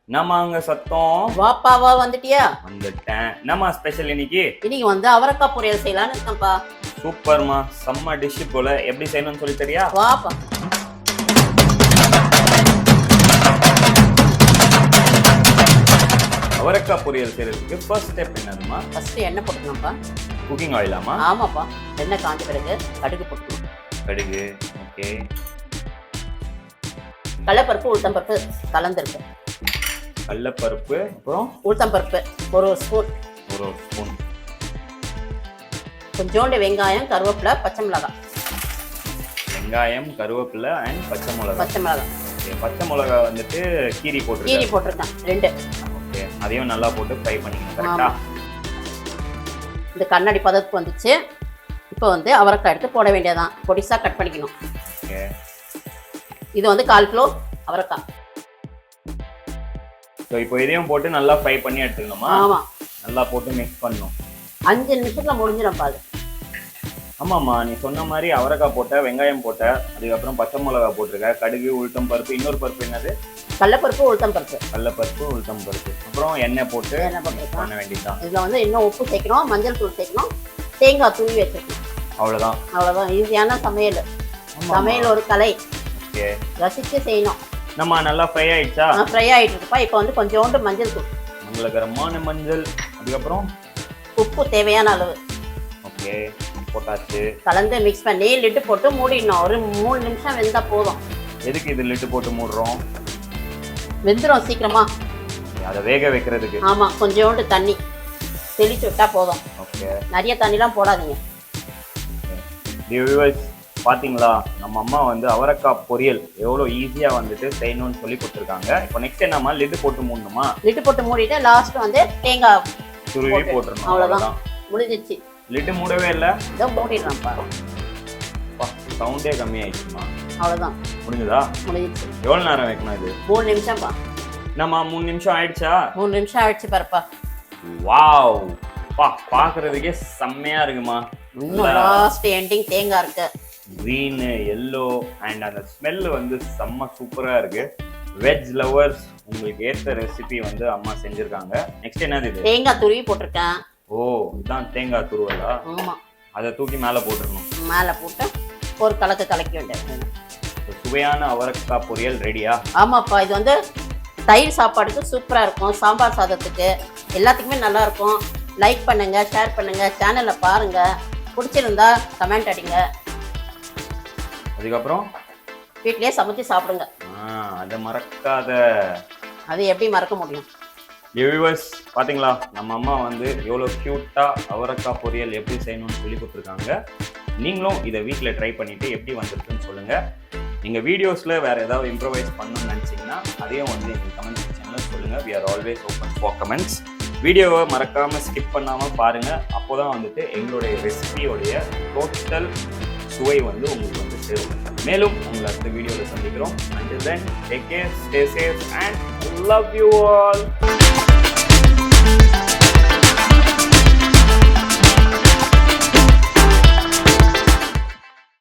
என்னம்மா அங்க சத்தம்? வாப்பா வா, வந்துட்டியா? வந்துட்டேன். என்னம்மா ஸ்பெஷல் இன்னைக்கு? இன்னைக்கு வந்து அவரக்காய் பொரியல் செய்யலாம்னு இருக்கேன்ப்பா. சூப்பர்மா, செம்ம டிஷ் போல. எப்படி செய்யணும்னு சொல்லி தெரியா? வாப்பா. அவரக்காய் பொரியல் செய்யறதுக்கு ஃபர்ஸ்ட் ஸ்டெப் என்னதுமா? ஃபர்ஸ்ட் எண்ணெய் போட்டுக்கணும்ப்பா. குக்கிங் ஆயிலாமா? ஆமாப்பா. எண்ணெய் காஞ்ச பிறகு கடுகு போட்டுக்கணும். கடுகு, ஓகே. கடலைப்பருப்பு உளுத்தம்பருப்பு கலந்துருக்கு. கடலைப்பருப்பு அப்புறம் உளுத்தம்பருப்பு ஒரு ஸ்பூன். ஒரு ஸ்பூன். கொஞ்சோண்டு வெங்காயம், கருவேப்பிலை, பச்சை மிளகாய். வெங்காயம், கருவேப்பிலை அண்ட் பச்சை மிளகாய். பச்சை மிளகாய். ஓகே, பச்சை மிளகாய் வந்துட்டு கீரி போட்டிருக்கேன் 2. ஓகே, அதையும் நல்லா போட்டு ஃப்ரை பண்ணிக்கணும். கரெக்ட்டா? இந்த கண்ணாடி பதத்துக்கு வந்துச்சு. இப்போ வந்து அவரைக்காய் எடுத்து போட வேண்டியதான். பொடிசா கட் பண்ணிக்கணும். ஓகே. இது வந்து 1/4 கிலோ அவரைக்காய். ஸோ இப்போ இதையும் போட்டு நல்லா ஃப்ரை பண்ணி எடுத்துக்கணுமா? ஆமா. நல்லா போட்டு மிக்ஸ் பண்ணணும். 5 நிமிஷத்துல முடிஞ்சிடும் பாரு. ஆமாம்மா, நீ சொன்ன மாதிரி அவரைக்காய் போட்ட, வெங்காயம் போட்ட, அதுக்கப்புறம் பச்சை மிளகா போட்டிருக்க, கடுகு, உளுத்தம் பருப்பு, இன்னொரு பருப்பு என்னது? கடலைப்பருப்பு உளுத்தம்பருப்பு. கடலைப்பருப்பு, உளுத்தம் பருப்பு, அப்புறம் எண்ணெய் போட்டு பண்ண வேண்டியதுதான். இதில் வந்து இன்னும் உப்பு சேர்க்கணும், மஞ்சள் தூள் சேர்க்கணும், தேங்காய் தூவி வச்சிருக்கணும். அவ்வளோதான். ஈஸியான சமையல். சமையல் ஒரு கலை. ஓகே, ரசிச்சு செய்யணும். நம்ம நல்லா ஃப்ரை ஆயிடுச்சா? ஃப்ரை ஆகிட்டு இருக்குப்பா. இப்போ வந்து கொஞ்சோண்டு மஞ்சள் தூள், மங்களகரமான மஞ்சள், அதுக்கப்புறம் உப்பு தேவையான அளவு. ஓகே, போட்டாச்சு. கலந்து மிக்ஸ் பண்ணி லிட்டு போட்டு மூடிடணும். ஒரு 3 நிமிஷம் வெந்தா போதும். எதுக்கு இது லிட்டு போட்டு மூடுறோம்? வெந்துடும் சீக்கிரமா. அதை வேக வைக்கிறதுக்கு. ஆமா, கொஞ்சோண்டு தண்ணி தெளிச்சு விட்டா போதும். ஓகே, நிறைய தண்ணிலாம் போடாதீங்க. வியூவர்ஸ் பாத்தீங்களா, நம்ம அம்மா வந்து அவரைக்காய் பொரியல் எவ்வளோ ஈஸியா வந்துட்டு செய்யணும்னு சொல்லி கொடுத்துருக்காங்க. இப்போ நெக்ஸ்ட் என்னம்மா, லிட்டு போட்டு மூடணுமா? லிட்டு போட்டு மூடிட்டு லாஸ்ட் வந்து தேங்காய் துருவி போட்டுறணும். அவ்வளோதான், முடிஞ்சிச்சு. லிட்டு மூடவே இல்லை. இதோ மூடிடலாம்ப்பா. சவுண்டே கம்மியாயிடுச்சுமா. அவ்வளோதான், முடிஞ்சதா? முடிஞ்சிச்சு. எவ்வளோ நேரம் வைக்கணும் இது? 3 நிமிஷம்ப்பா. என்னம்மா 3 நிமிஷம் ஆயிடுச்சா? 3 நிமிஷம் ஆயிடுச்சு பாருப்பா. வாவ் பா, பார்க்கறதுக்கே செம்மையா இருக்குமா. லாஸ்ட் எண்டிங் தேங்காய் இருக்கு. கிரீன், எல்லோ அண்ட் அந்த ஸ்மெல் வந்து செம்ம சூப்பரா இருக்கு. வெஜ் லவர்ஸ் உங்களுக்கு ஏற்ற ரெசிபி வந்து அம்மா செஞ்சிருக்காங்க. நெக்ஸ்ட் என்னது இது? தேங்காய் துருவி போட்டிருக்கேன். ஓ, இதான் தேங்காய் துருவலா? ஆமா. அதை தூக்கி மேலே போட்டுருணும். மேலே போட்டு ஒரு கலக்க வேண்டியது. சுவையான அவரைக்காய் பொரியல் ரெடியா? ஆமாப்பா. இது வந்து தயிர் சாப்பாடுக்கு சூப்பரா இருக்கும், சாம்பார் சாதத்துக்கு எல்லாத்துக்குமே நல்லா இருக்கும். லைக் பண்ணுங்க, ஷேர் பண்ணுங்க, சேனலை பாருங்க. பிடிச்சிருந்தா கமெண்ட் அடிங்க. அதுக்கப்புறம் வீட்லயே சமைச்சு சாப்பிடுங்க. அதை மறக்காத. அது எப்படி மறக்க முடியும்? வியூவர்ஸ் பாத்தீங்களா, நம்ம அம்மா வந்து எவ்வளோ க்யூட்டா அவரைக்காய் பொரியல் எப்படி செய்யணும்னு சொல்லி கொடுத்துருக்காங்க. நீங்களும் இதை வீட்டில் ட்ரை பண்ணிட்டு எப்படி வந்திருக்குன்னு சொல்லுங்க. நீங்க வீடியோஸ்ல வேற ஏதாவது இம்ப்ரோவைஸ் பண்ணணும்னு நினைச்சீங்கன்னா அதையும் வந்து எங்கள் கமெண்ட் செக்ஷன்ல சொல்லுங்க. we are always open for comments. வீடியோவை மறக்காம ஸ்கிப் பண்ணாம பாருங்க. அப்போதான் வந்துட்டு எங்களுடைய ரெசிபியோடைய டோட்டல் சுவை வந்து உங்களுக்கு வந்து சேரும். மேலும் உங்களை அடுத்த வீடியோவில் சந்திக்கிறோம். Until then, take care, stay safe and love you all.